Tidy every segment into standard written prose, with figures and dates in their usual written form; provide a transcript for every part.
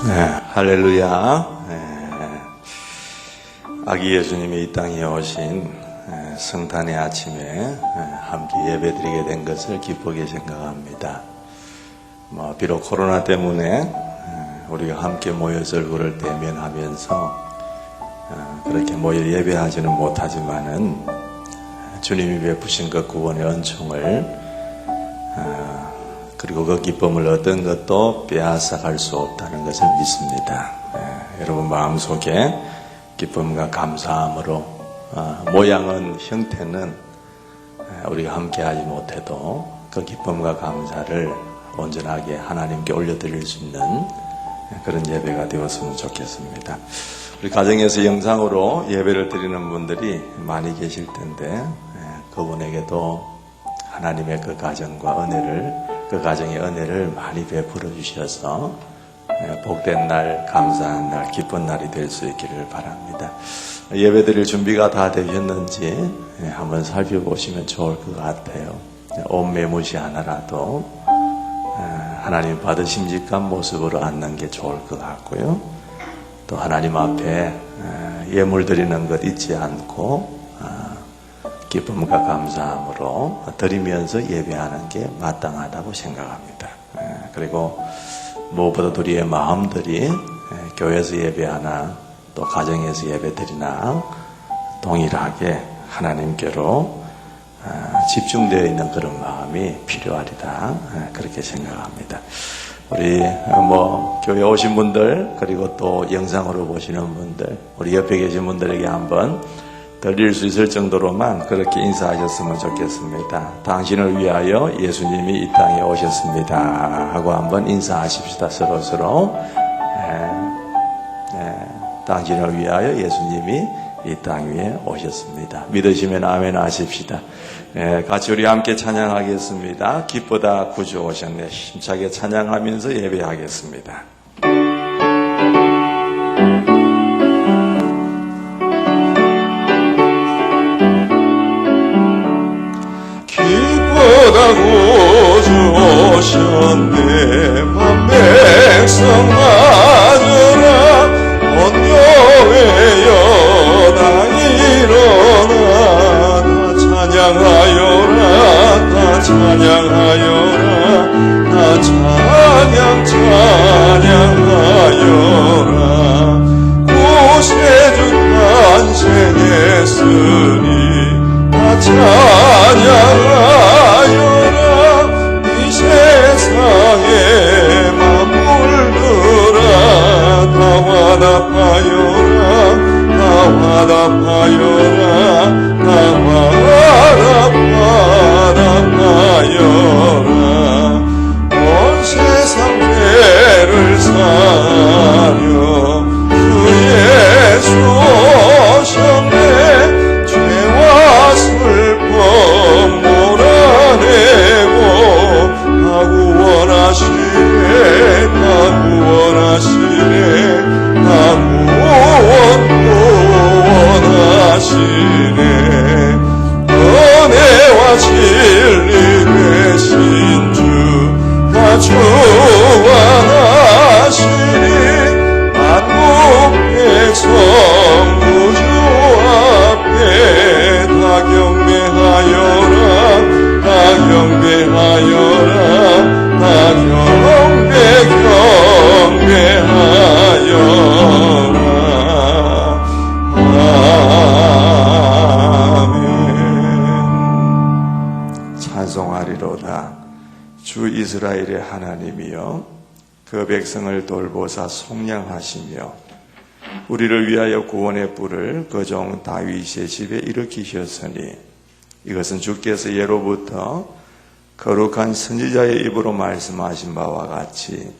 할렐루야. 아기 예수님이 이 땅에 오신 성탄의 아침에 함께 예배드리게 된 것을 기쁘게 생각합니다. 비록 코로나 때문에 우리가 함께 모여서 얼굴을 대면하면서 그렇게 모여 예배하지는 못하지만은 주님이 베푸신 그 구원의 은총을 그리고 그 기쁨을 얻은 것도 빼앗아갈 수 없다는 것을 믿습니다. 여러분 마음속에 기쁨과 감사함으로 모양은 형태는 우리가 함께하지 못해도 그 기쁨과 감사를 온전하게 하나님께 올려드릴 수 있는 그런 예배가 되었으면 좋겠습니다. 우리 가정에서 영상으로 예배를 드리는 분들이 많이 계실 텐데 그분에게도 하나님의 그 가정과 은혜를 그 가정의 은혜를 많이 베풀어 주셔서 복된 날, 감사한 날, 기쁜 날이 될 수 있기를 바랍니다. 예배 드릴 준비가 다 되셨는지 한번 살펴보시면 좋을 것 같아요. 옷 매무시 하나라도 하나님 받으심직한 모습으로 앉는 게 좋을 것 같고요. 또 하나님 앞에 예물 드리는 것 잊지 않고 기쁨과 감사함으로 드리면서 예배하는 게 마땅하다고 생각합니다. 그리고 무엇보다 우리의 마음들이 교회에서 예배하나 또 가정에서 예배드리나 동일하게 하나님께로 집중되어 있는 그런 마음이 필요하리다 그렇게 생각합니다. 우리 교회 오신 분들 그리고 또 영상으로 보시는 분들 우리 옆에 계신 분들에게 한번 들릴 수 있을 정도로만 그렇게 인사하셨으면 좋겠습니다. 당신을 위하여 예수님이 이 땅에 오셨습니다 하고 한번 인사하십시다. 서로서로. 당신을 위하여 예수님이 이 땅 위에 오셨습니다. 믿으시면 아멘 하십시다. 같이 우리 함께 찬양하겠습니다. 기쁘다 구주 오셨네. 힘차게 찬양하면서 예배하겠습니다. 기쁘다 구주 오셨네. 만 백성 맞으라. 온 교회 여당 일어나. 다 찬양하여라. 다 찬양하여라. 다 찬양하여라. 구세주 탄생했으니 다 찬양하여라. 이 세상에 만물들아 다 화답하여라. 다 화답하여라. 다 화답하여라. 온 세상 죄를 사려 주 예수 오셨네. 죄와 슬픔 몰아내고 다 구원하시네. 다 구원하시네. 다 구원하시네. 은혜와 진리 되신 주 다 주관하시니 만국 백성 우주 앞에 다 경배하여라. 다 경배하여라. 다 경배하여라. 아멘. 찬송하리로다. 주 이스라엘의 하나님이여 그 백성을 돌보사 속량하시며 우리를 위하여 구원의 뿔을 그 종 다윗의 집에 일으키셨으니 이것은 주께서 예로부터 거룩한 선지자의 입으로 말씀하신 바와 같이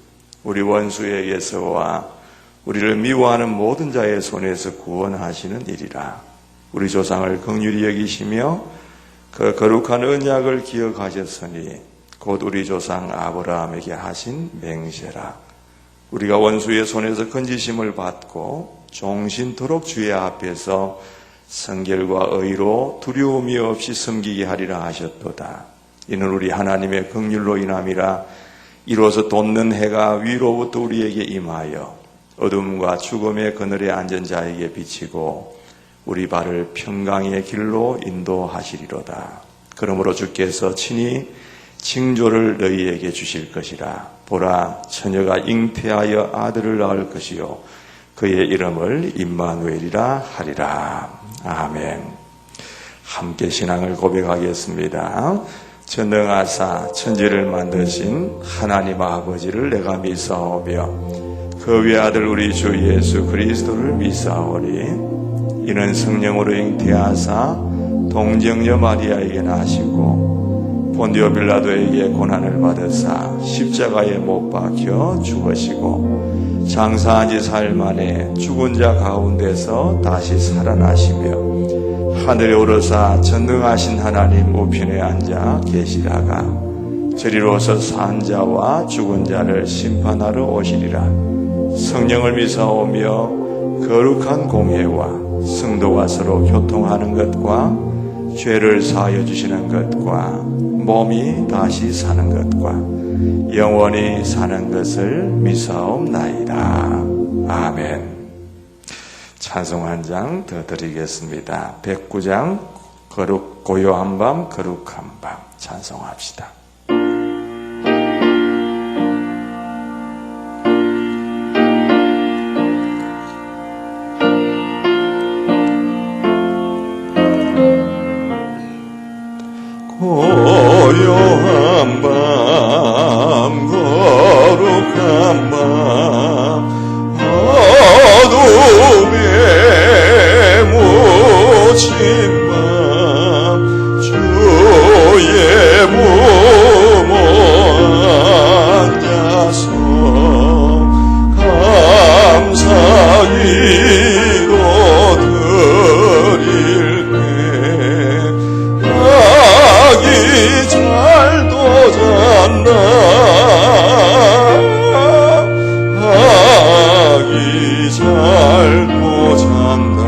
우리 원수에게서와 우리를 미워하는 모든 자의 손에서 구원하시는 일이라. 우리 조상을 긍휼히 여기시며 그 거룩한 언약을 기억하셨으니 곧 우리 조상 아브라함에게 하신 맹세라. 우리가 원수의 손에서 건지심을 받고 종신토록 주의 앞에서 성결과 의로 두려움이 없이 섬기게 하리라 하셨도다. 이는 우리 하나님의 긍휼로 인함이라. 이로써 돋는 해가 위로부터 우리에게 임하여 어둠과 죽음의 그늘에 앉은 자에게 비치고 우리 발을 평강의 길로 인도하시리로다. 그러므로 주께서 친히 징조를 너희에게 주실 것이라. 보라, 처녀가 잉태하여 아들을 낳을 것이요 그의 이름을 임마누엘이라 하리라. 아멘. 함께 신앙을 고백하겠습니다. 전능하사 천지를 만드신 하나님 아버지를 내가 믿사오며 그 외아들 우리 주 예수 그리스도를 믿사오니 이는 성령으로 잉태하사 동정녀 마리아에게 나시고 본디오 빌라도에게 고난을 받으사 십자가에 못 박혀 죽으시고 장사한 지 사흘 만에 죽은 자 가운데서 다시 살아나시며 하늘에 오르사 전능하신 하나님 우편에 앉아 계시다가 저리로서 산 자와 죽은 자를 심판하러 오시리라. 성령을 믿사오며 거룩한 공예와 성도와 서로 교통하는 것과 죄를 사하여 주시는 것과 몸이 다시 사는 것과 영원히 사는 것을 믿사옵나이다. 아멘. 찬송 한 장 더 드리겠습니다. 109장 고요한 밤 거룩한 밤 찬송합시다. 고요한 밤 거룩한 밤 어둠에 묻힌 밤 주의 부모 앉아서 감사기도 드릴 때 아기 잘도 잔다 아기 잘도 잔다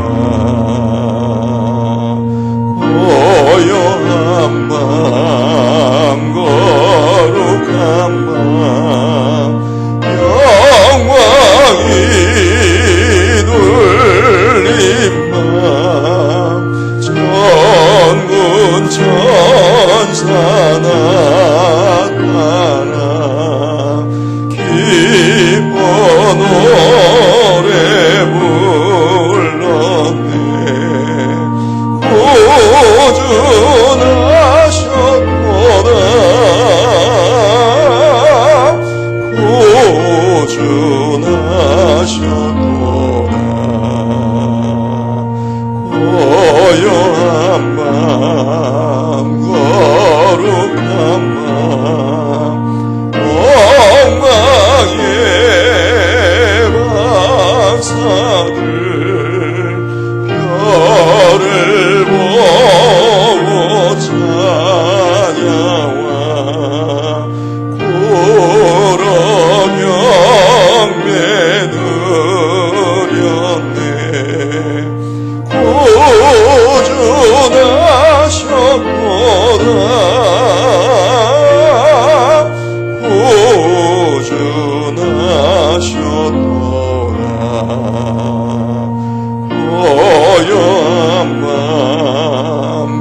고요한 밤 거룩한 밤 영광이 눌린 밤 천군 천사 나타나 기뻐 노래 불렀네 구주나셨도다 구주나셨도다 고요한 밤 거룩한 밤 엉망의 박사들 별을 보고 찾아와 구러 경배 드렸네 구주나셨도다 구주나셨도다 고요한 밤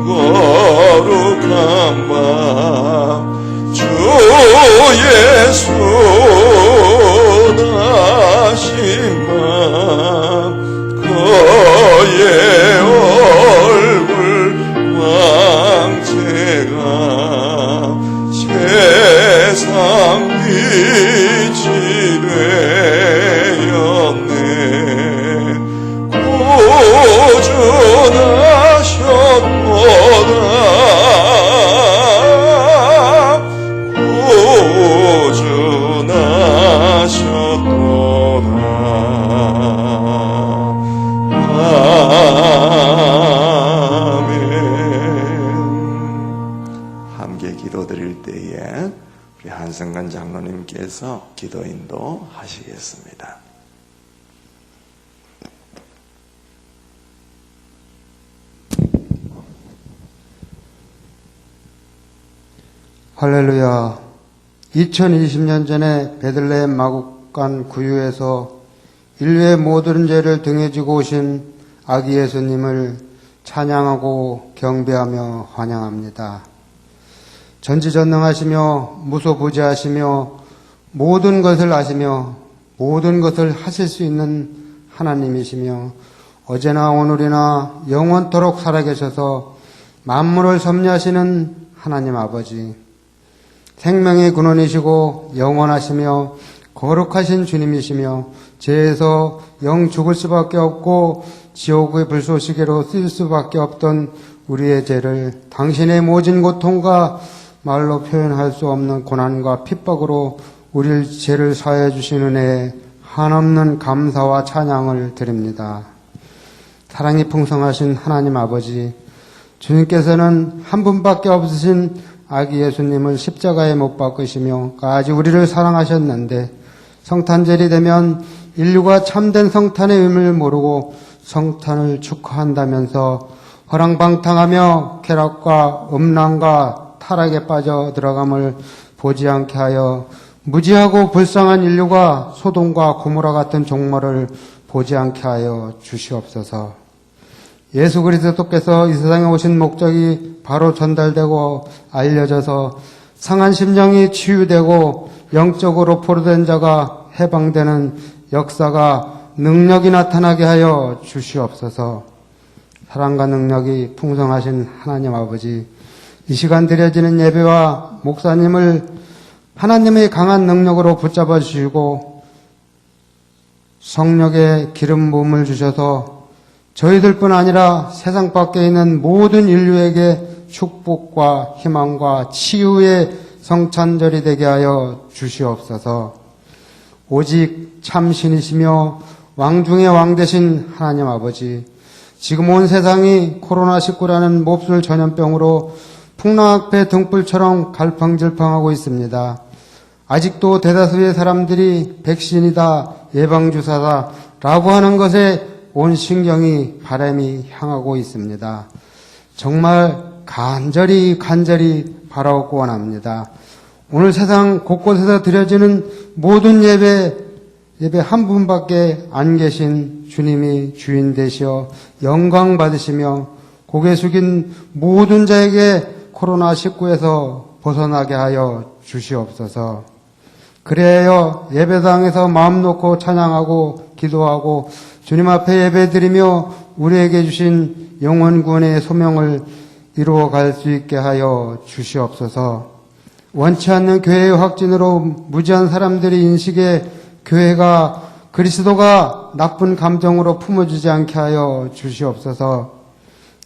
거룩한 밤 주 예수 나신 밤 그의 얼굴 광채가 세상 빛이 되었네 구주나셨도다 함께 기도드릴 때에 우리 한성관 장로님께서 기도 인도하시겠습니다. 할렐루야. 2020년 전에 베들레헴 마국간 구유에서 인류의 모든 죄를 등에 지고 오신 아기 예수님을 찬양하고 경배하며 환영합니다. 전지전능하시며 무소부재하시며 모든 것을 아시며 모든 것을 하실 수 있는 하나님이시며 어제나 오늘이나 영원토록 살아계셔서 만물을 섭리하시는 하나님 아버지, 생명의 근원이시고 영원하시며 거룩하신 주님이시며 죄에서 영 죽을 수밖에 없고 지옥의 불쏘시개로 쓰일 수밖에 없던 우리의 죄를 당신의 모진 고통과 말로 표현할 수 없는 고난과 핍박으로 우리의 죄를 사해 주신 은혜에 한없는 감사와 찬양을 드립니다. 사랑이 풍성하신 하나님 아버지, 주님께서는 한 분밖에 없으신 아기 예수님을 십자가에 못 박으시며 까지 우리를 사랑하셨는데 성탄절이 되면 인류가 참된 성탄의 의미를 모르고 성탄을 축하한다면서 허랑방탕하며 쾌락과 음란과 타락에 빠져 들어감을 보지 않게 하여 무지하고 불쌍한 인류가 소돔과 고모라 같은 종말을 보지 않게 하여 주시옵소서. 예수 그리스도께서 이 세상에 오신 목적이 바로 전달되고 알려져서 상한 심령이 치유되고 영적으로 포로된 자가 해방되는 역사가 능력이 나타나게 하여 주시옵소서. 사랑과 능력이 풍성하신 하나님 아버지, 이 시간 드려지는 예배와 목사님을 하나님의 강한 능력으로 붙잡아 주시고 성령의 기름 부음을 주셔서 저희들뿐 아니라 세상 밖에 있는 모든 인류에게 축복과 희망과 치유의 성찬절이 되게 하여 주시옵소서. 오직 참신이시며 왕 중의 왕 되신 하나님 아버지, 지금 온 세상이 코로나19라는 몹쓸 전염병으로 풍랑앞에 등불처럼 갈팡질팡하고 있습니다. 아직도 대다수의 사람들이 백신이다, 예방주사다 라고 하는 것에 온 신경이 바람이 향하고 있습니다. 정말 간절히 바라옵고 원합니다. 오늘 세상 곳곳에서 드려지는 모든 예배 한 분밖에 안 계신 주님이 주인 되시어 영광 받으시며 고개 숙인 모든 자에게 코로나19에서 벗어나게 하여 주시옵소서. 그래야 예배당에서 마음 놓고 찬양하고 기도하고 주님 앞에 예배드리며 우리에게 주신 영원구원의 소명을 이루어갈 수 있게 하여 주시옵소서. 원치 않는 교회의 확진으로 무지한 사람들이 인식에 교회가 그리스도가 나쁜 감정으로 품어지지 않게 하여 주시옵소서.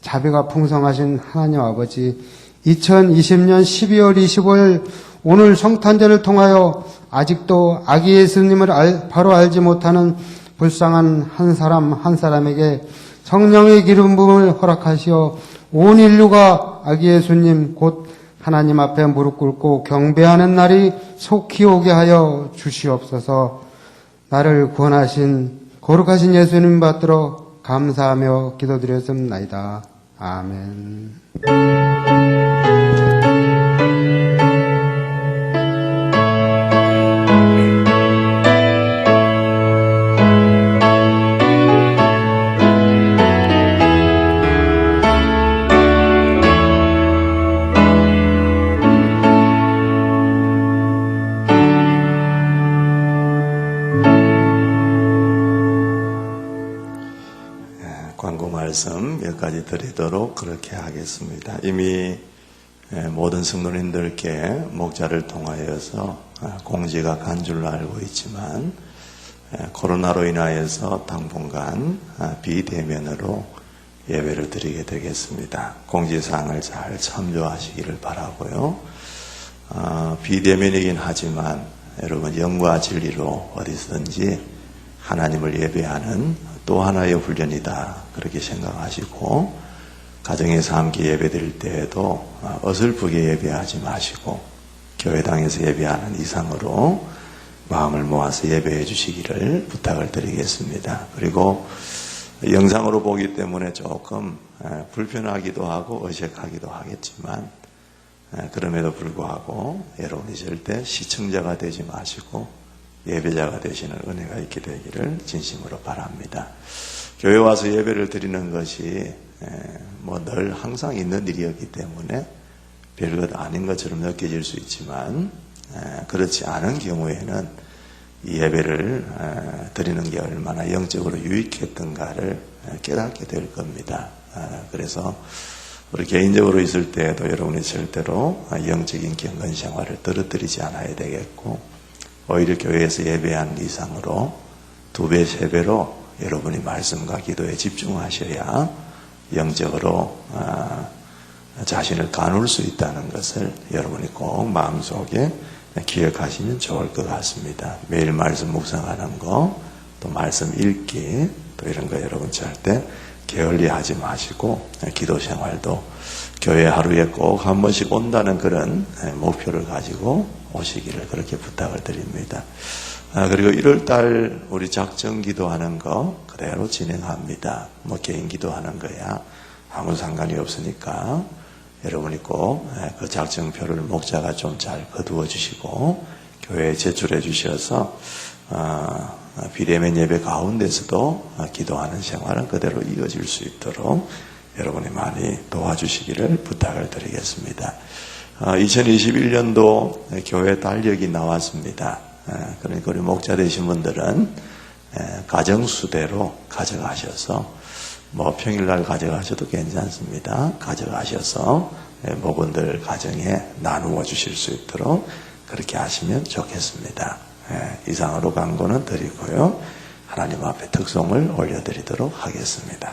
자비가 풍성하신 하나님 아버지, 2020년 12월 25일 오늘 성탄절을 통하여 아직도 아기 예수님을 바로 알지 못하는 불쌍한 한 사람에게 성령의 기름 부음을 허락하시어 온 인류가 아기 예수님 곧 하나님 앞에 무릎 꿇고 경배하는 날이 속히 오게 하여 주시옵소서. 나를 구원하신 거룩하신 예수님 받들어 감사하며 기도드렸습니다. 아멘. 광고 말씀 몇 가지 드리도록 그렇게 하겠습니다. 이미 모든 성도님들께 목자를 통하여서 공지가 간 줄로 알고 있지만 코로나로 인하여서 당분간 비대면으로 예배를 드리게 되겠습니다. 공지사항을 잘 참조하시기를 바라고요. 비대면이긴 하지만 여러분 영과 진리로 어디서든지 하나님을 예배하는 또 하나의 훈련이다 그렇게 생각하시고 가정에서 함께 예배드릴 때에도 어설프게 예배하지 마시고 교회당에서 예배하는 이상으로 마음을 모아서 예배해 주시기를 부탁을 드리겠습니다. 그리고 영상으로 보기 때문에 조금 불편하기도 하고 어색하기도 하겠지만 그럼에도 불구하고 여러분이 절대 시청자가 되지 마시고 예배자가 되시는 은혜가 있게 되기를 진심으로 바랍니다. 교회 와서 예배를 드리는 것이 뭐 늘 항상 있는 일이었기 때문에 별것 아닌 것처럼 느껴질 수 있지만 그렇지 않은 경우에는 이 예배를 드리는 게 얼마나 영적으로 유익했던가를 깨닫게 될 겁니다. 그래서 우리 개인적으로 있을 때에도 여러분이 절대로 영적인 경건 생활을 떨어뜨리지 않아야 되겠고, 오히려 교회에서 예배한 이상으로 2배, 3배로 여러분이 말씀과 기도에 집중하셔야 영적으로 자신을 가눌 수 있다는 것을 여러분이 꼭 마음속에 기억하시면 좋을 것 같습니다. 매일 말씀 묵상하는 거, 또 말씀 읽기, 또 이런 거 여러분 절대 게을리하지 마시고 기도 생활도 교회 하루에 꼭 한 번씩 온다는 그런 목표를 가지고 오시기를 그렇게 부탁을 드립니다. 그리고 1월달 우리 작정 기도하는 거 그대로 진행합니다. 뭐 개인 기도하는 거야 아무 상관이 없으니까 여러분이 꼭 그 작정표를 목자가 좀 잘 거두어 주시고 교회에 제출해 주셔서 비대면 예배 가운데서도 기도하는 생활은 그대로 이어질 수 있도록 여러분이 많이 도와주시기를 부탁을 드리겠습니다. 2021년도 교회 달력이 나왔습니다. 그러니까 우리 목자 되신 분들은 가정수대로 가져가셔서 뭐 평일날 가져가셔도 괜찮습니다. 가져가셔서 목원들 가정에 나누어 주실 수 있도록 그렇게 하시면 좋겠습니다. 이상으로 광고는 드리고요. 하나님 앞에 특송을 올려드리도록 하겠습니다.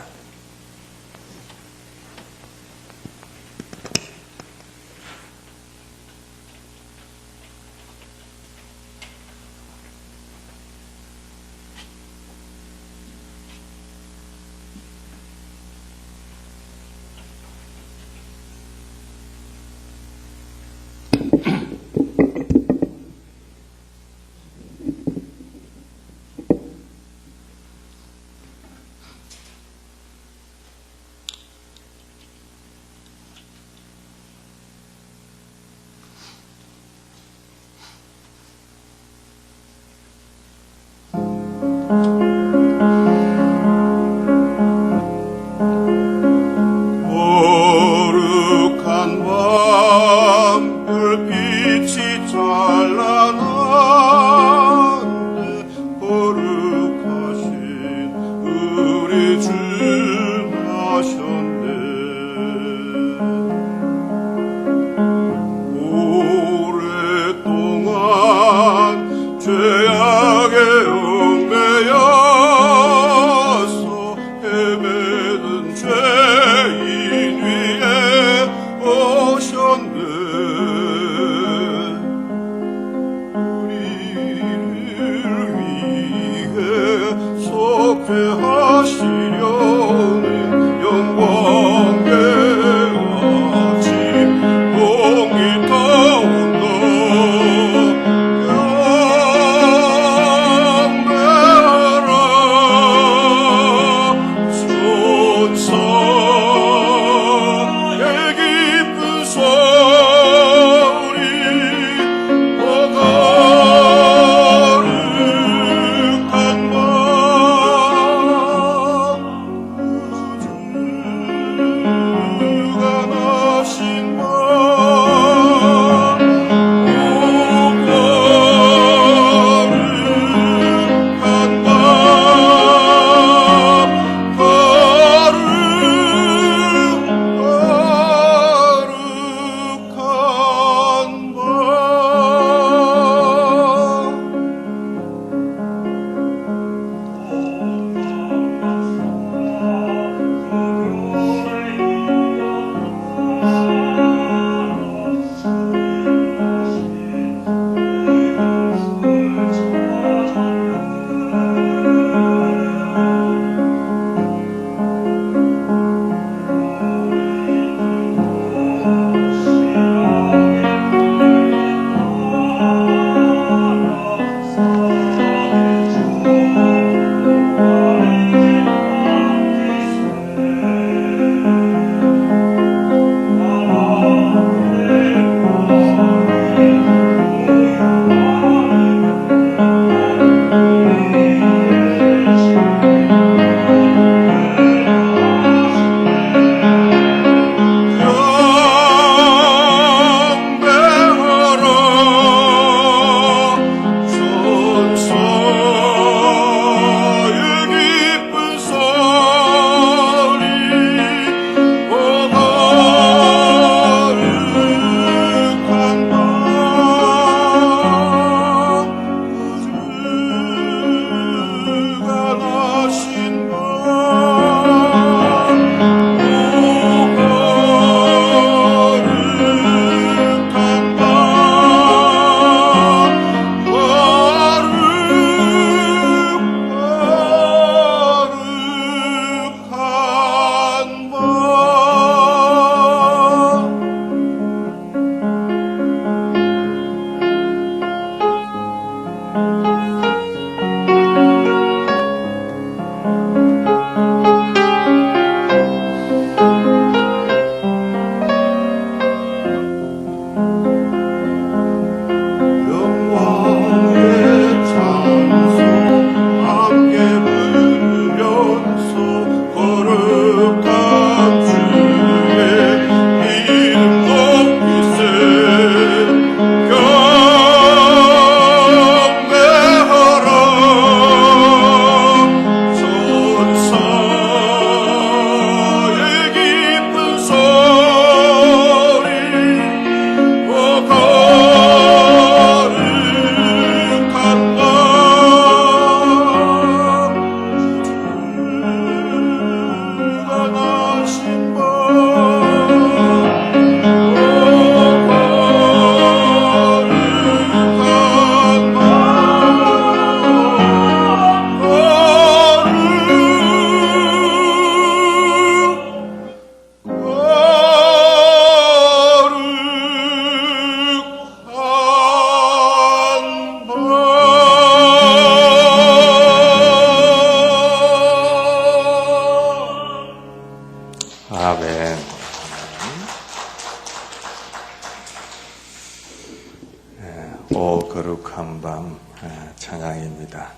찬양입니다.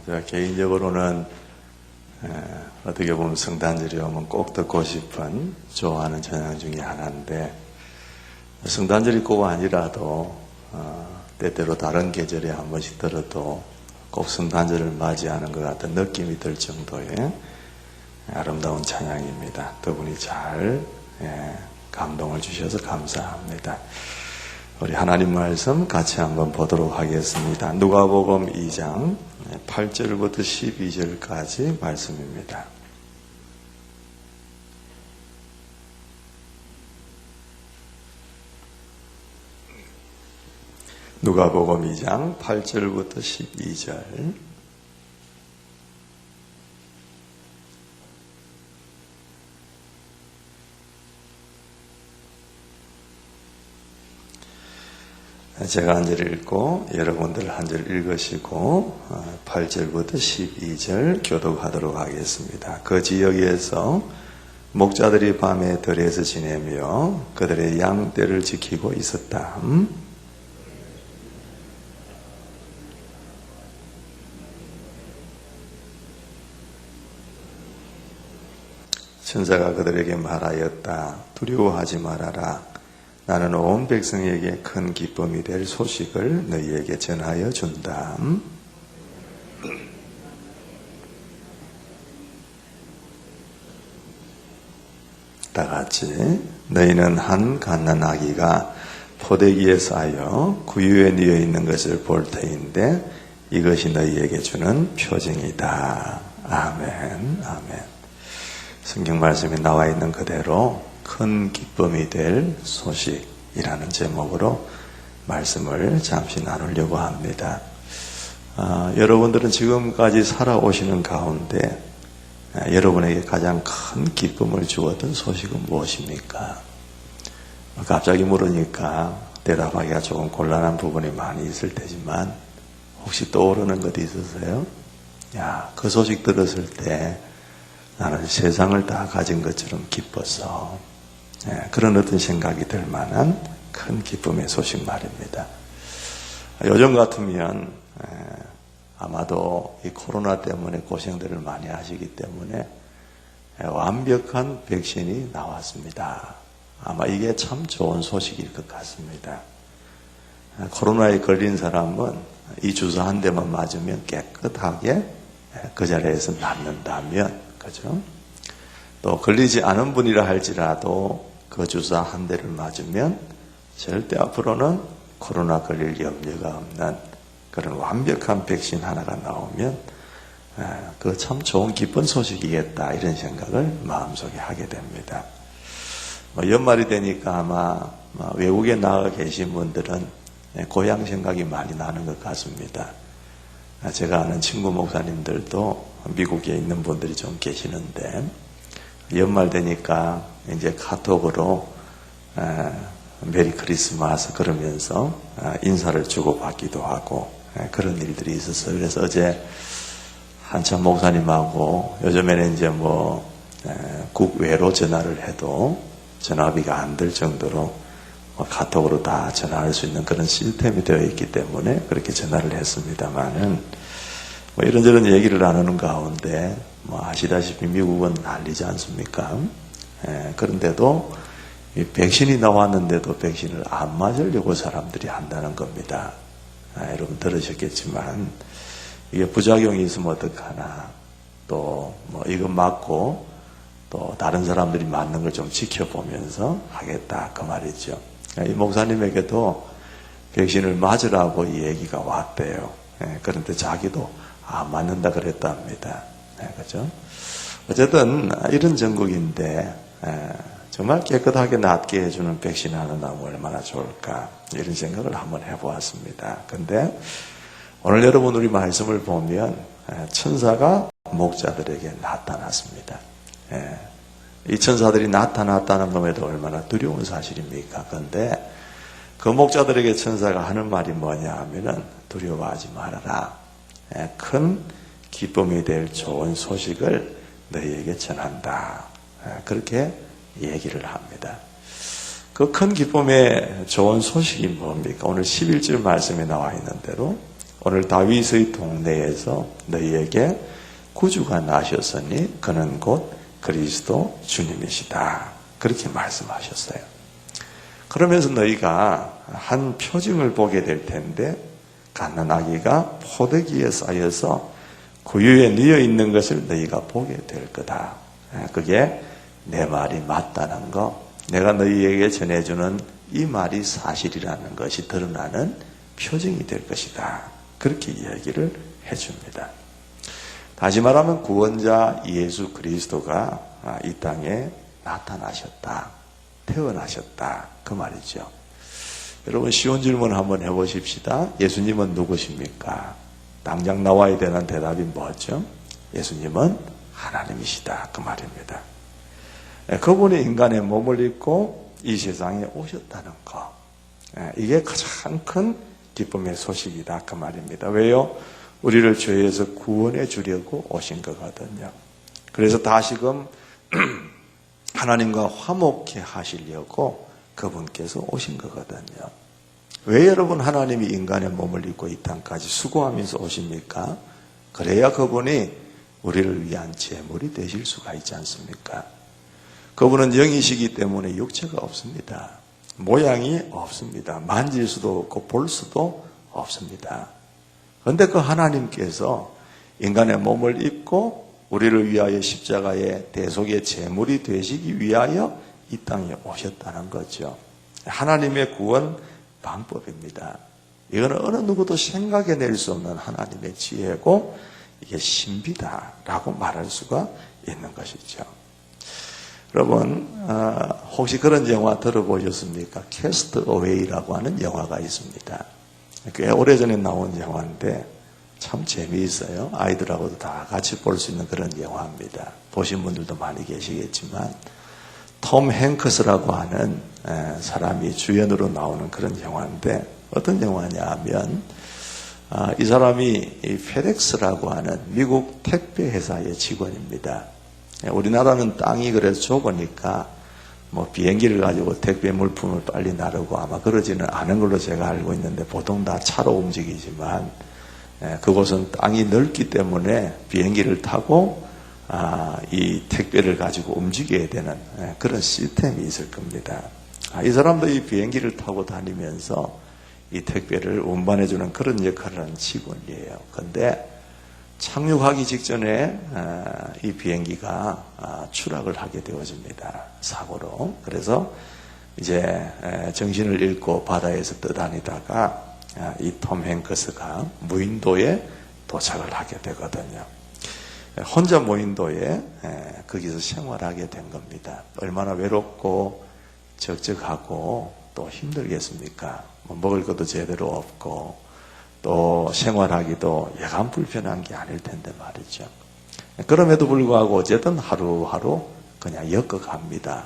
제가 개인적으로는 어떻게 보면 성탄절이 오면 꼭 듣고 싶은 좋아하는 찬양 중에 하나인데, 성탄절이 꼭 아니라도 때때로 다른 계절에 한 번씩 들어도 꼭 성탄절을 맞이하는 것 같은 느낌이 들 정도의 아름다운 찬양입니다. 두 분이 잘 감동을 주셔서 감사합니다. 우리 하나님 말씀 같이 한번 보도록 하겠습니다. 누가복음 2장 8절부터 12절까지 말씀입니다. 누가복음 2장 8절부터 12절. 제가 한 절 읽고 여러분들 한 절 읽으시고 8절부터 12절 교독하도록 하겠습니다. 그 지역에서 목자들이 밤에 들에서 지내며 그들의 양떼를 지키고 있었다. 천사가 그들에게 말하였다. 두려워하지 말아라. 나는 온 백성에게 큰 기쁨이 될 소식을 너희에게 전하여 준다. 다 같이. 너희는 한 갓난아기가 포대기에 쌓여 구유에 뉘어 있는 것을 볼 터인데 이것이 너희에게 주는 표징이다. 아멘. 아멘. 성경 말씀이 나와 있는 그대로 큰 기쁨이 될 소식이라는 제목으로 말씀을 잠시 나누려고 합니다. 여러분들은 지금까지 살아오시는 가운데 여러분에게 가장 큰 기쁨을 주었던 소식은 무엇입니까? 갑자기 물으니까 대답하기가 조금 곤란한 부분이 많이 있을 테지만 혹시 떠오르는 것 있으세요? 그 소식 들었을 때 나는 세상을 다 가진 것처럼 기뻤어. 그런 어떤 생각이 들 만한 큰 기쁨의 소식 말입니다. 요즘 같으면 아마도 이 코로나 때문에 고생들을 많이 하시기 때문에 완벽한 백신이 나왔습니다. 아마 이게 참 좋은 소식일 것 같습니다. 코로나에 걸린 사람은 이 주사 한 대만 맞으면 깨끗하게 그 자리에서 낫는다면, 그죠? 또 걸리지 않은 분이라 할지라도 그 주사 한 대를 맞으면 절대 앞으로는 코로나 걸릴 염려가 없는 그런 완벽한 백신 하나가 나오면 그 참 좋은 기쁜 소식이겠다, 이런 생각을 마음속에 하게 됩니다. 연말이 되니까 아마 외국에 나가 계신 분들은 고향 생각이 많이 나는 것 같습니다. 제가 아는 친구 목사님들도 미국에 있는 분들이 좀 계시는데 연말 되니까 이제 카톡으로 메리 크리스마스 그러면서 인사를 주고받기도 하고 그런 일들이 있었어요. 그래서 어제 한참 목사님하고 요즘에는 이제 국외로 전화를 해도 전화비가 안 들 정도로 카톡으로 다 전화할 수 있는 그런 시스템이 되어 있기 때문에 그렇게 전화를 했습니다만은 이런저런 얘기를 나누는 가운데 아시다시피 미국은 난리지 않습니까? 그런데도 이 백신이 나왔는데도 백신을 안 맞으려고 사람들이 한다는 겁니다. 여러분 들으셨겠지만 이게 부작용이 있으면 어떡하나, 또 이거 맞고 또 다른 사람들이 맞는 걸 좀 지켜보면서 하겠다, 그 말이죠. 이 목사님에게도 백신을 맞으라고 이 얘기가 왔대요. 그런데 자기도 안 맞는다 그랬답니다. 그죠? 어쨌든 이런 전국인데 정말 깨끗하게 낫게 해주는 백신 하나 나오면 얼마나 좋을까, 이런 생각을 한번 해보았습니다. 근데 오늘 여러분 우리 말씀을 보면 천사가 목자들에게 나타났습니다. 이 천사들이 나타났다는 것에도 얼마나 두려운 사실입니까? 그런데 그 목자들에게 천사가 하는 말이 뭐냐 하면은 두려워하지 말아라. 큰 기쁨이 될 좋은 소식을 너희에게 전한다. 그렇게 얘기를 합니다. 그 큰 기쁨의 좋은 소식이 뭡니까? 오늘 11절 말씀에 나와 있는 대로 오늘 다윗의 동네에서 너희에게 구주가 나셨으니 그는 곧 그리스도 주님이시다. 그렇게 말씀하셨어요. 그러면서 너희가 한 표징을 보게 될 텐데 갓난아기가 포도기에 쌓여서 구유에 누워 있는 것을 너희가 보게 될 거다. 그게 내 말이 맞다는 거, 내가 너희에게 전해주는 이 말이 사실이라는 것이 드러나는 표징이 될 것이다. 그렇게 이야기를 해줍니다. 다시 말하면 구원자 예수 그리스도가 이 땅에 나타나셨다. 태어나셨다. 그 말이죠. 여러분 쉬운 질문 한번 해보십시다. 예수님은 누구십니까? 당장 나와야 되는 대답이 뭐죠? 예수님은 하나님이시다. 그 말입니다. 그분이 인간의 몸을 입고 이 세상에 오셨다는 것. 이게 가장 큰 기쁨의 소식이다. 그 말입니다. 왜요? 우리를 죄에서 구원해 주려고 오신 거거든요. 그래서 다시금 하나님과 화목해 하시려고 그분께서 오신 거거든요. 왜 여러분 하나님이 인간의 몸을 입고 이 땅까지 수고하면서 오십니까? 그래야 그분이 우리를 위한 제물이 되실 수가 있지 않습니까? 그분은 영이시기 때문에 육체가 없습니다. 모양이 없습니다. 만질 수도 없고 볼 수도 없습니다. 그런데 그 하나님께서 인간의 몸을 입고 우리를 위하여 십자가의 대속의 제물이 되시기 위하여 이 땅에 오셨다는 거죠. 하나님의 구원 방법입니다. 이거는 어느 누구도 생각해낼 수 없는 하나님의 지혜고 이게 신비다라고 말할 수가 있는 것이죠. 여러분 혹시 그런 영화 들어보셨습니까? 캐스트 어웨이라고 하는 영화가 있습니다. 꽤 오래전에 나온 영화인데 참 재미있어요. 아이들하고도 다 같이 볼 수 있는 그런 영화입니다. 보신 분들도 많이 계시겠지만 톰 행크스라고 하는 사람이 주연으로 나오는 그런 영화인데 어떤 영화냐 하면 이 사람이 페덱스라고 하는 미국 택배 회사의 직원입니다. 우리나라는 땅이 그래서 좁으니까 뭐 비행기를 가지고 택배 물품을 빨리 나르고 아마 그러지는 않은 걸로 제가 알고 있는데 보통 다 차로 움직이지만 그곳은 땅이 넓기 때문에 비행기를 타고 이 택배를 가지고 움직여야 되는 그런 시스템이 있을 겁니다. 이 사람도 이 비행기를 타고 다니면서 이 택배를 운반해주는 그런 역할을 하는 직원이에요. 그런데 착륙하기 직전에 이 비행기가 추락을 하게 되어집니다. 사고로. 그래서 이제 정신을 잃고 바다에서 떠다니다가 이 톰 행크스가 무인도에 도착을 하게 되거든요. 혼자 무인도에 거기서 생활하게 된 겁니다. 얼마나 외롭고 적적하고 또 힘들겠습니까? 뭐 먹을 것도 제대로 없고 또 생활하기도 여간 불편한 게 아닐 텐데 말이죠. 그럼에도 불구하고 어쨌든 하루하루 그냥 엮어갑니다.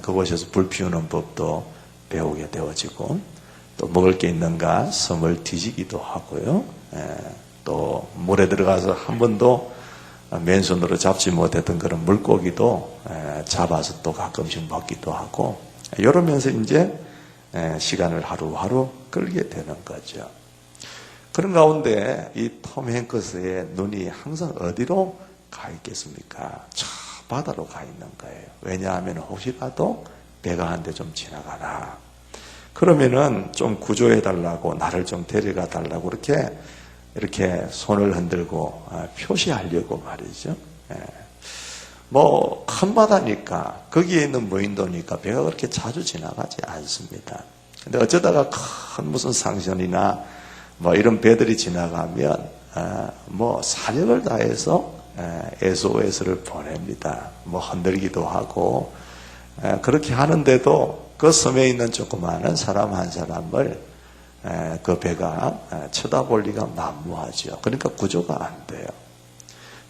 그곳에서 불 피우는 법도 배우게 되어지고 또 먹을 게 있는가 섬을 뒤지기도 하고요. 또 물에 들어가서 한 번도 맨손으로 잡지 못했던 그런 물고기도 잡아서 또 가끔씩 먹기도 하고 이러면서 이제 시간을 하루하루 끌게 되는 거죠. 그런 가운데 이 톰 행크스의 눈이 항상 어디로 가 있겠습니까? 저 바다로 가 있는 거예요. 왜냐하면 혹시라도 배가 한 대 좀 지나가나. 그러면은 좀 구조해달라고 나를 좀 데려가 달라고 이렇게 손을 흔들고 표시하려고 말이죠. 뭐 큰 바다니까 거기에 있는 무인도니까 배가 그렇게 자주 지나가지 않습니다. 근데 어쩌다가 큰 무슨 상선이나 뭐 이런 배들이 지나가면 뭐 사력을 다해서 SOS를 보냅니다. 뭐 흔들기도 하고 그렇게 하는데도 그 섬에 있는 조그마한 사람 한 사람을 그 배가 쳐다볼 리가 난무하죠. 그러니까 구조가 안 돼요.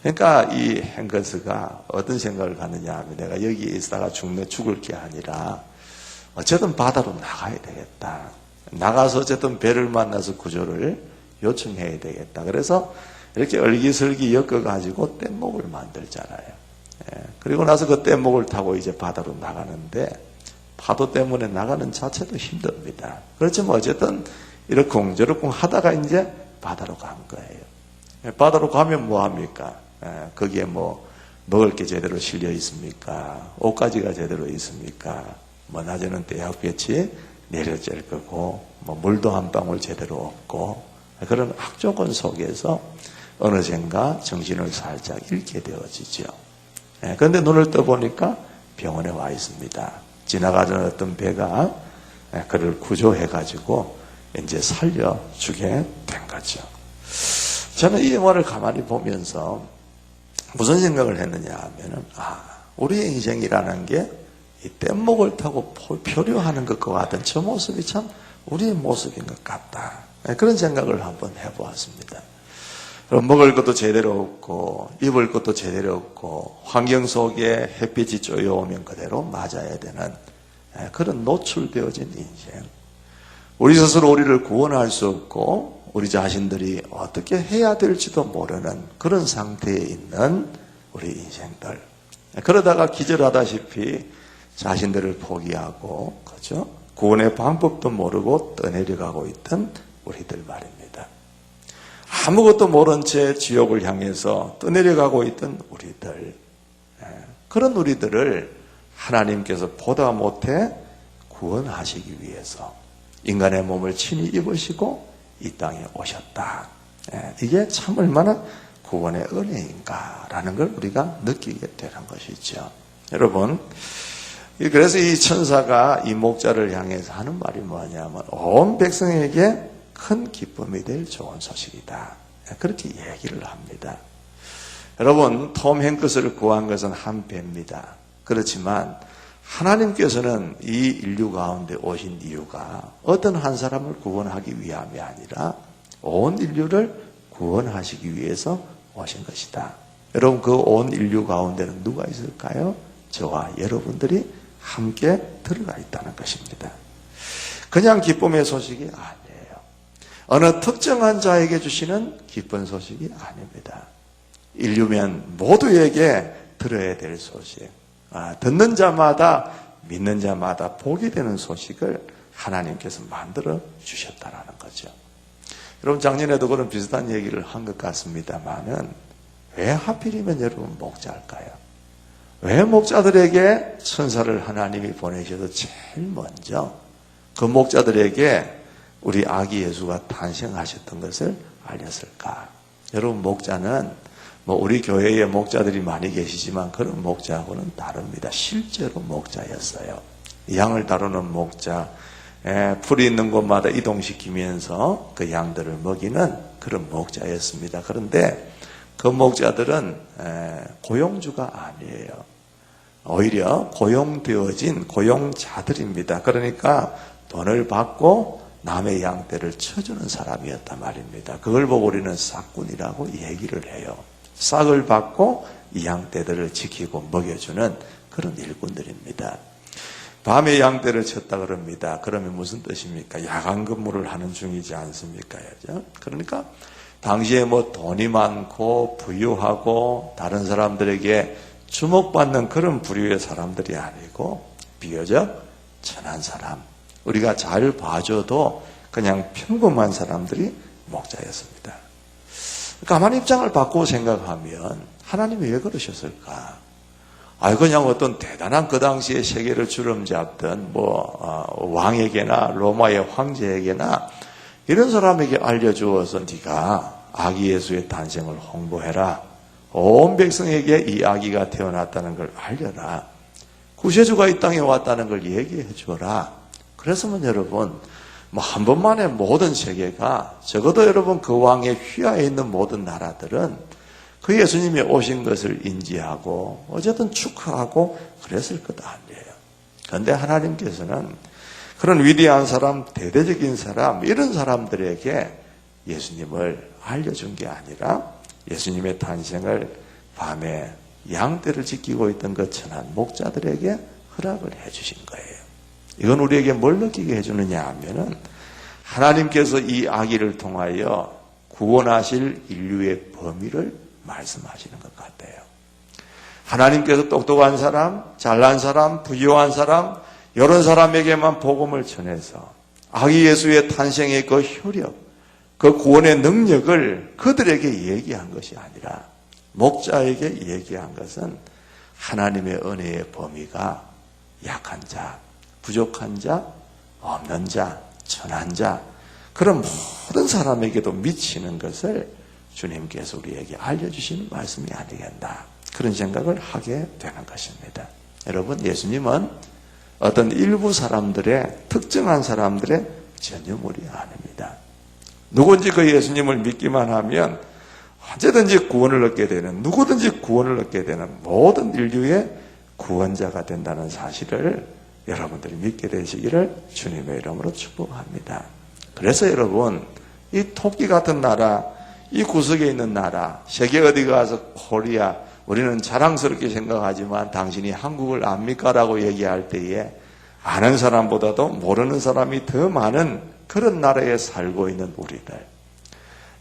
그러니까 이 행크스가 어떤 생각을 갖느냐 하면 내가 여기에 있다가 죽을 게 아니라 어쨌든 바다로 나가야 되겠다. 나가서 어쨌든 배를 만나서 구조를 요청해야 되겠다. 그래서 이렇게 얼기설기 엮어가지고 뗏목을 만들잖아요. 그리고 나서 그 뗏목을 타고 이제 바다로 나가는데 파도 때문에 나가는 자체도 힘듭니다. 그렇지만 어쨌든 이러쿵저러쿵 하다가 이제 바다로 간 거예요. 바다로 가면 뭐 합니까? 거기에 뭐 먹을 게 제대로 실려 있습니까? 옷가지가 제대로 있습니까? 뭐 낮에는 대학볕이 내려질 거고 뭐 물도 한 방울 제대로 없고 그런 악조건 속에서 어느샌가 정신을 살짝 잃게 되어지죠. 그런데 눈을 떠보니까 병원에 와 있습니다. 지나가던 어떤 배가 그를 구조해가지고 이제 살려주게 된 거죠. 저는 이 영화를 가만히 보면서 무슨 생각을 했느냐 하면은, 우리의 인생이라는 게 이 뗏목을 타고 표류하는 것과 같은 저 모습이 참 우리의 모습인 것 같다. 그런 생각을 한번 해보았습니다. 먹을 것도 제대로 없고 입을 것도 제대로 없고 환경 속에 햇빛이 쪼여오면 그대로 맞아야 되는 그런 노출되어진 인생. 우리 스스로 우리를 구원할 수 없고 우리 자신들이 어떻게 해야 될지도 모르는 그런 상태에 있는 우리 인생들. 그러다가 기절하다시피 자신들을 포기하고, 그죠? 구원의 방법도 모르고 떠내려가고 있던 우리들 말입니다. 아무것도 모른 채 지옥을 향해서 떠내려가고 있던 우리들. 그런 우리들을 하나님께서 보다 못해 구원하시기 위해서 인간의 몸을 친히 입으시고 이 땅에 오셨다. 이게 참 얼마나 구원의 은혜인가라는 걸 우리가 느끼게 되는 것이죠. 여러분, 그래서 이 천사가 이 목자를 향해서 하는 말이 뭐냐면 온 백성에게 큰 기쁨이 될 좋은 소식이다. 그렇게 얘기를 합니다. 여러분, 톰 행크스를 구한 것은 한 배입니다. 그렇지만 하나님께서는 이 인류 가운데 오신 이유가 어떤 한 사람을 구원하기 위함이 아니라 온 인류를 구원하시기 위해서 오신 것이다. 여러분, 그 온 인류 가운데는 누가 있을까요? 저와 여러분들이 함께 들어가 있다는 것입니다. 그냥 기쁨의 소식이 아니에요. 어느 특정한 자에게 주시는 기쁜 소식이 아닙니다. 인류면 모두에게 들어야 될 소식, 듣는 자마다 믿는 자마다 복이 되는 소식을 하나님께서 만들어 주셨다는 거죠. 여러분, 작년에도 그런 비슷한 얘기를 한 것 같습니다만은 왜 하필이면 여러분 목자일까요? 왜 목자들에게 천사를 하나님이 보내셔서 제일 먼저 그 목자들에게 우리 아기 예수가 탄생하셨던 것을 알렸을까? 여러분, 목자는 우리 교회에 목자들이 많이 계시지만 그런 목자하고는 다릅니다. 실제로 목자였어요. 양을 다루는 목자, 풀이 있는 곳마다 이동시키면서 그 양들을 먹이는 그런 목자였습니다. 그런데 그 목자들은 고용주가 아니에요. 오히려 고용되어진 고용자들입니다. 그러니까 돈을 받고 남의 양떼를 쳐주는 사람이었단 말입니다. 그걸 보고 우리는 싹꾼이라고 얘기를 해요. 싹을 받고 이 양떼들을 지키고 먹여주는 그런 일꾼들입니다. 밤에 양떼를 쳤다 그럽니다. 그러면 무슨 뜻입니까? 야간 근무를 하는 중이지 않습니까? 그러니까 당시에 돈이 많고 부유하고 다른 사람들에게 주목받는 그런 부류의 사람들이 아니고 비교적 천한 사람, 우리가 잘 봐줘도 그냥 평범한 사람들이 목자였습니다. 가만히 입장을 바꾸고 생각하면 하나님이 왜 그러셨을까? 그냥 어떤 대단한 그 당시에 세계를 주름잡던 왕에게나 로마의 황제에게나 이런 사람에게 알려주어서 네가 아기 예수의 탄생을 홍보해라. 온 백성에게 이 아기가 태어났다는 걸 알려라. 구세주가 이 땅에 왔다는 걸 얘기해 주어라. 그래서면 여러분, 한 번만에 모든 세계가, 적어도 여러분 그 왕의 휘하에 있는 모든 나라들은 그 예수님이 오신 것을 인지하고 어쨌든 축하하고 그랬을 것 아니에요. 그런데 하나님께서는 그런 위대한 사람, 대대적인 사람, 이런 사람들에게 예수님을 알려준 게 아니라 예수님의 탄생을 밤에 양떼를 지키고 있던 그 천한 목자들에게 허락을 해주신 거예요. 이건 우리에게 뭘 느끼게 해주느냐 하면은 하나님께서 이 아기를 통하여 구원하실 인류의 범위를 말씀하시는 것 같아요. 하나님께서 똑똑한 사람, 잘난 사람, 부유한 사람, 이런 사람에게만 복음을 전해서 아기 예수의 탄생의 그 효력, 그 구원의 능력을 그들에게 얘기한 것이 아니라 목자에게 얘기한 것은 하나님의 은혜의 범위가 약한 자, 부족한 자, 없는 자, 천한 자, 그런 모든 사람에게도 미치는 것을 주님께서 우리에게 알려주시는 말씀이 아니겠나, 그런 생각을 하게 되는 것입니다. 여러분, 예수님은 어떤 일부 사람들의, 특정한 사람들의 전유물이 아닙니다. 누군지 그 예수님을 믿기만 하면 언제든지 구원을 얻게 되는, 누구든지 구원을 얻게 되는 모든 인류의 구원자가 된다는 사실을 여러분들이 믿게 되시기를 주님의 이름으로 축복합니다. 그래서 여러분, 이 토끼 같은 나라, 이 구석에 있는 나라, 세계 어디 가서 코리아, 우리는 자랑스럽게 생각하지만 당신이 한국을 압니까? 라고 얘기할 때에 아는 사람보다도 모르는 사람이 더 많은 그런 나라에 살고 있는 우리들,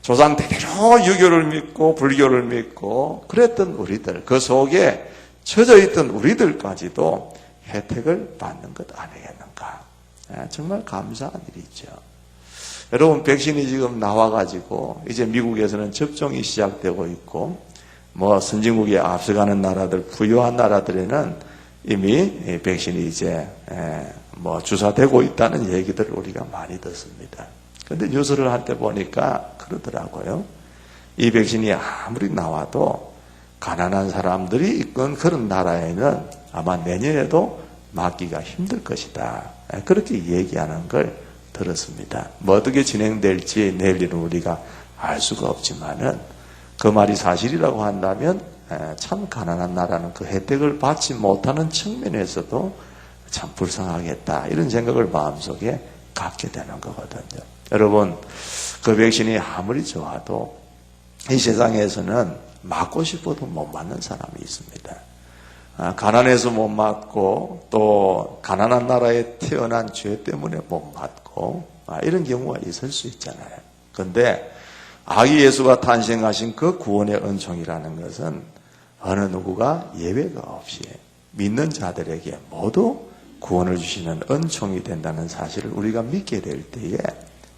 조상 대대로 유교를 믿고 불교를 믿고 그랬던 우리들, 그 속에 처져 있던 우리들까지도 혜택을 받는 것 아니겠는가. 정말 감사한 일이죠. 여러분, 백신이 지금 나와가지고 이제 미국에서는 접종이 시작되고 있고, 선진국에 앞서가는 나라들, 부유한 나라들에는 이미 백신이 이제 주사되고 있다는 얘기들을 우리가 많이 듣습니다. 그런데 뉴스를 할 때 보니까 그러더라고요. 이 백신이 아무리 나와도 가난한 사람들이 있건 그런 나라에는 아마 내년에도 맞기가 힘들 것이다, 그렇게 얘기하는 걸 들었습니다. 어떻게 진행될지 내일은 우리가 알 수가 없지만은 그 말이 사실이라고 한다면 참 가난한 나라는 그 혜택을 받지 못하는 측면에서도 참 불쌍하겠다, 이런 생각을 마음속에 갖게 되는 거거든요. 여러분, 그 백신이 아무리 좋아도 이 세상에서는 맞고 싶어도 못 맞는 사람이 있습니다. 가난해서 못 맞고 또 가난한 나라에 태어난 죄 때문에 못 맞고 이런 경우가 있을 수 있잖아요. 그런데 아기 예수가 탄생하신 그 구원의 은총이라는 것은 어느 누구가 예외가 없이 믿는 자들에게 모두 구원을 주시는 은총이 된다는 사실을 우리가 믿게 될 때에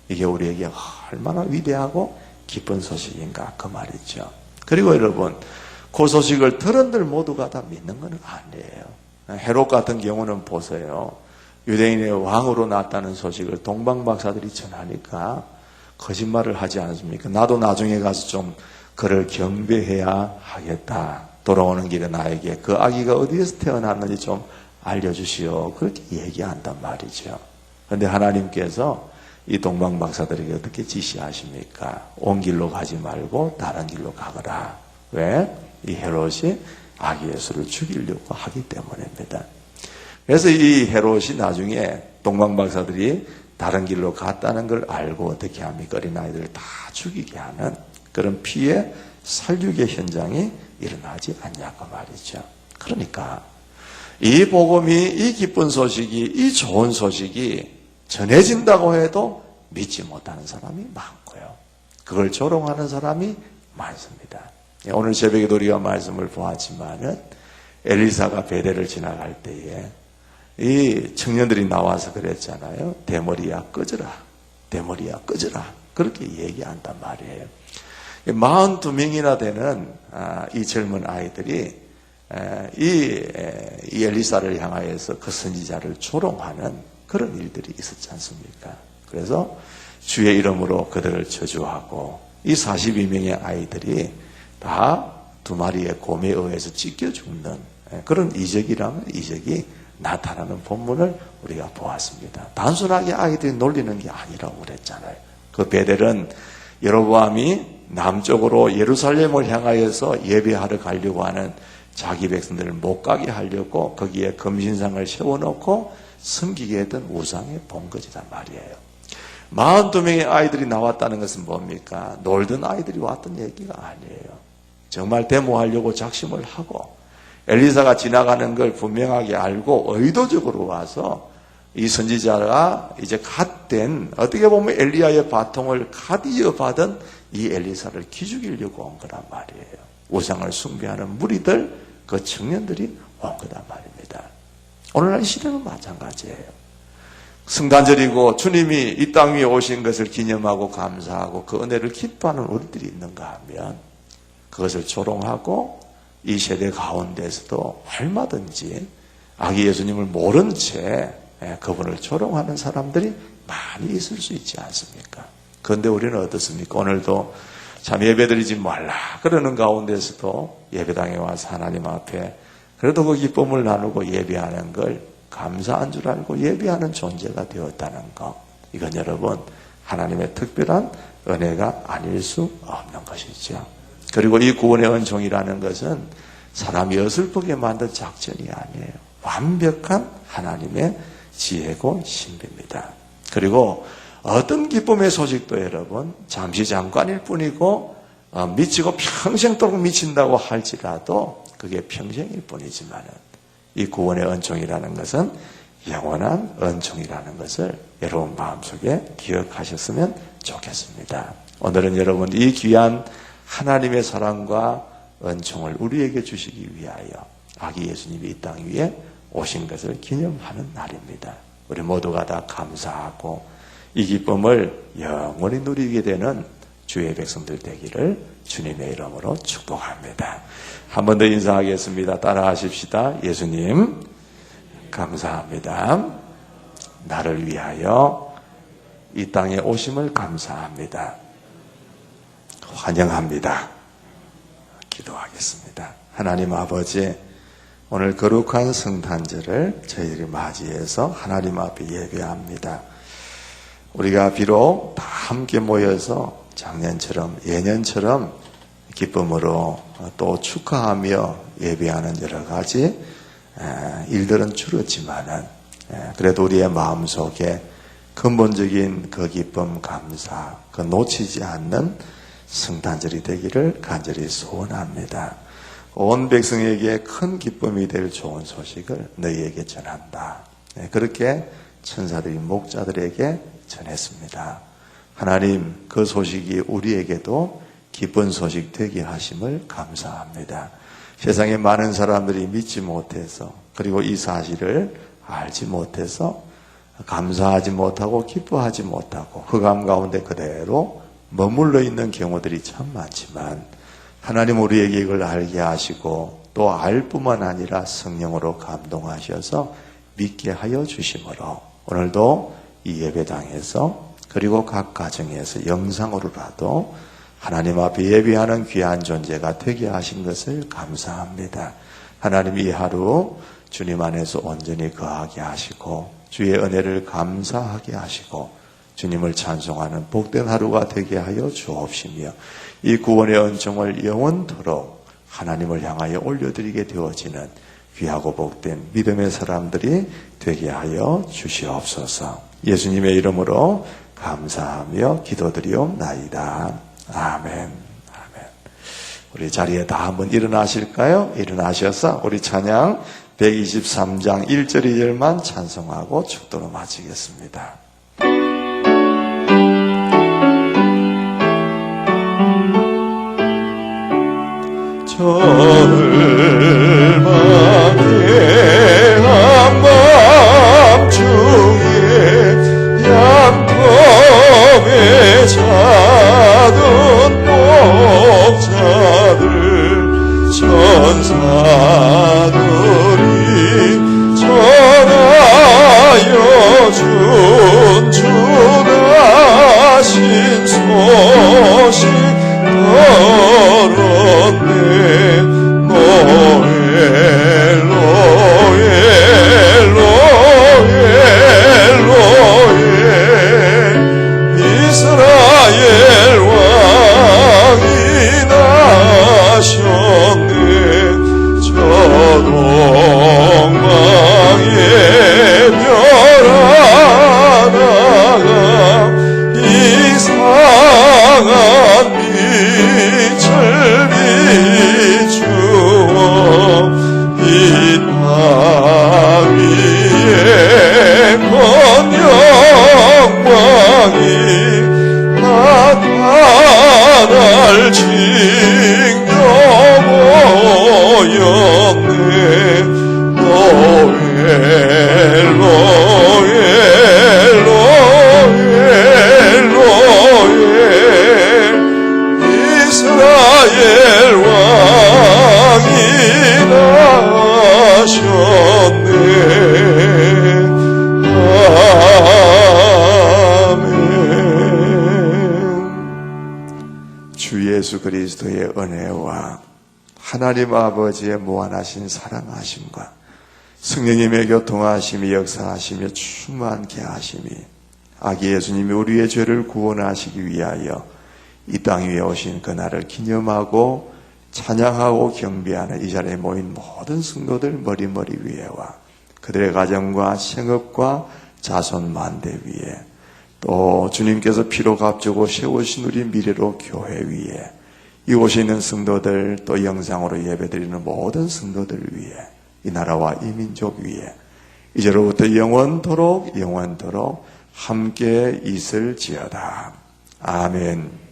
이게 우리에게 얼마나 위대하고 기쁜 소식인가, 그 말이죠. 그리고 여러분, 그 소식을 들은들 모두가 다 믿는 건 아니에요. 헤롯 같은 경우는 보세요. 유대인의 왕으로 났다는 소식을 동방박사들이 전하니까 거짓말을 하지 않습니까? 나도 나중에 가서 좀 그를 경배해야 하겠다. 돌아오는 길에 나에게 그 아기가 어디에서 태어났는지 좀 알려주시오. 그렇게 얘기한단 말이죠. 그런데 하나님께서 이 동방박사들에게 어떻게 지시하십니까? 온 길로 가지 말고 다른 길로 가거라. 왜? 이 헤롯이 아기 예수를 죽이려고 하기 때문입니다. 그래서 이 헤롯이 나중에 동방박사들이 다른 길로 갔다는 걸 알고 어떻게 합니까? 어린아이들을 다 죽이게 하는 그런 피해 살육의 현장이 일어나지 않냐고 말이죠. 그러니까 이 복음이, 이 기쁜 소식이, 이 좋은 소식이 전해진다고 해도 믿지 못하는 사람이 많고요. 그걸 조롱하는 사람이 많습니다. 오늘 새벽에도 우리가 말씀을 보았지만은 엘리사가 베델을 지나갈 때에 이 청년들이 나와서 그랬잖아요. 대머리야 꺼져라. 대머리야 꺼져라. 그렇게 얘기한단 말이에요. 42명이나 되는 이 젊은 아이들이 이 엘리사를 향하여서 그 선지자를 조롱하는 그런 일들이 있었지 않습니까? 그래서 주의 이름으로 그들을 저주하고 이 42명의 아이들이 다 2마리의 곰에 의해서 찢겨 죽는 그런 이적이라면 이적이 나타나는 본문을 우리가 보았습니다. 단순하게 아이들이 놀리는 게 아니라고 그랬잖아요. 그 베델은 여로보암이 남쪽으로 예루살렘을 향하여서 예배하러 가려고 하는 자기 백성들을 못 가게 하려고 거기에 금신상을 세워놓고 섬기게 했던 우상의 본거지란 말이에요. 42명의 아이들이 나왔다는 것은 뭡니까? 놀던 아이들이 왔던 얘기가 아니에요. 정말 데모하려고 작심을 하고 엘리사가 지나가는 걸 분명하게 알고 의도적으로 와서 이 선지자가 이제 갓된, 어떻게 보면 엘리야의 바통을 갓 이어받은 이 엘리사를 기죽이려고 온 거란 말이에요. 우상을 숭배하는 무리들, 그 청년들이 온 거란 말입니다. 오늘날 이 시대는 마찬가지예요. 성탄절이고 주님이 이 땅 위에 오신 것을 기념하고 감사하고 그 은혜를 기뻐하는 우리들이 있는가 하면 그것을 조롱하고 이 세대 가운데서도 얼마든지 아기 예수님을 모른 채 그분을 조롱하는 사람들이 많이 있을 수 있지 않습니까? 그런데 우리는 어떻습니까? 오늘도 참 예배드리지 말라 그러는 가운데서도 예배당에 와서 하나님 앞에 그래도 그 기쁨을 나누고 예배하는 걸 감사한 줄 알고 예배하는 존재가 되었다는 것, 이건 여러분 하나님의 특별한 은혜가 아닐 수 없는 것이죠. 그리고 이 구원의 은총이라는 것은 사람이 어설프게 만든 작전이 아니에요. 완벽한 하나님의 지혜고 신비입니다. 그리고 어떤 기쁨의 소식도 여러분 잠시 잠깐일 뿐이고 미치고 평생도록 미친다고 할지라도 그게 평생일 뿐이지만은 이 구원의 은총이라는 것은 영원한 은총이라는 것을 여러분 마음속에 기억하셨으면 좋겠습니다. 오늘은 여러분 이 귀한 하나님의 사랑과 은총을 우리에게 주시기 위하여 아기 예수님이 이 땅 위에 오신 것을 기념하는 날입니다. 우리 모두가 다 감사하고 이 기쁨을 영원히 누리게 되는 주의 백성들 되기를 주님의 이름으로 축복합니다. 한 번 더 인사하겠습니다. 따라하십시다. 예수님 감사합니다. 나를 위하여 이 땅에 오심을 감사합니다. 환영합니다. 기도하겠습니다. 하나님 아버지, 오늘 거룩한 성탄절을 저희들이 맞이해서 하나님 앞에 예배합니다. 우리가 비록 다 함께 모여서 작년처럼 예년처럼 기쁨으로 또 축하하며 예배하는 여러 가지 일들은 줄었지만은 그래도 우리의 마음속에 근본적인 그 기쁨, 감사, 그 놓치지 않는 성탄절이 되기를 간절히 소원합니다. 온 백성에게 큰 기쁨이 될 좋은 소식을 너희에게 전한다. 그렇게 천사들이 목자들에게 전했습니다. 하나님, 그 소식이 우리에게도 기쁜 소식 되게 하심을 감사합니다. 세상에 많은 사람들이 믿지 못해서 그리고 이 사실을 알지 못해서 감사하지 못하고 기뻐하지 못하고 흑암 가운데 그대로 머물러 있는 경우들이 참 많지만 하나님 우리에게 이걸 알게 하시고 또 알 뿐만 아니라 성령으로 감동하셔서 믿게 하여 주심으로 오늘도 이 예배당에서 그리고 각 가정에서 영상으로라도 하나님 앞에 예배하는 귀한 존재가 되게 하신 것을 감사합니다. 하나님 이 하루 주님 안에서 온전히 거하게 하시고 주의 은혜를 감사하게 하시고 주님을 찬송하는 복된 하루가 되게 하여 주옵시며 이 구원의 은총을 영원토록 하나님을 향하여 올려드리게 되어지는 귀하고 복된 믿음의 사람들이 되게 하여 주시옵소서. 예수님의 이름으로 감사하며 기도드리옵나이다. 아멘. 아멘. 우리 자리에 다 한번 일어나실까요? 일어나셔서 우리 찬양 123장 1절 2절만 찬송하고 축도로 마치겠습니다. 절망의 한밤중에 양kom에 자던 목자들 천사들이 전하여 준 주가신 소식 들었네. 이스라엘 왕이 나셨네. 저동방에 별 하나가 이상한 빛을 비추어 이 땅 위에 건 영광이 나타날 징조 그리스도의 은혜와 하나님 아버지의 무한하신 사랑하심과 성령님의 교통하심이 역사하시며 충만케 하심이 아기 예수님이 우리의 죄를 구원하시기 위하여 이 땅 위에 오신 그날을 기념하고 찬양하고 경배하는 이 자리에 모인 모든 성도들 머리머리 위에와 그들의 가정과 생업과 자손 만대 위에 또 주님께서 피로 값주고 세우신 우리 미래로 교회 위에 이곳에 있는 성도들 또 영상으로 예배드리는 모든 성도들 위에 이 나라와 이 민족 위에 이제로부터 영원토록 함께 있을지어다. 아멘.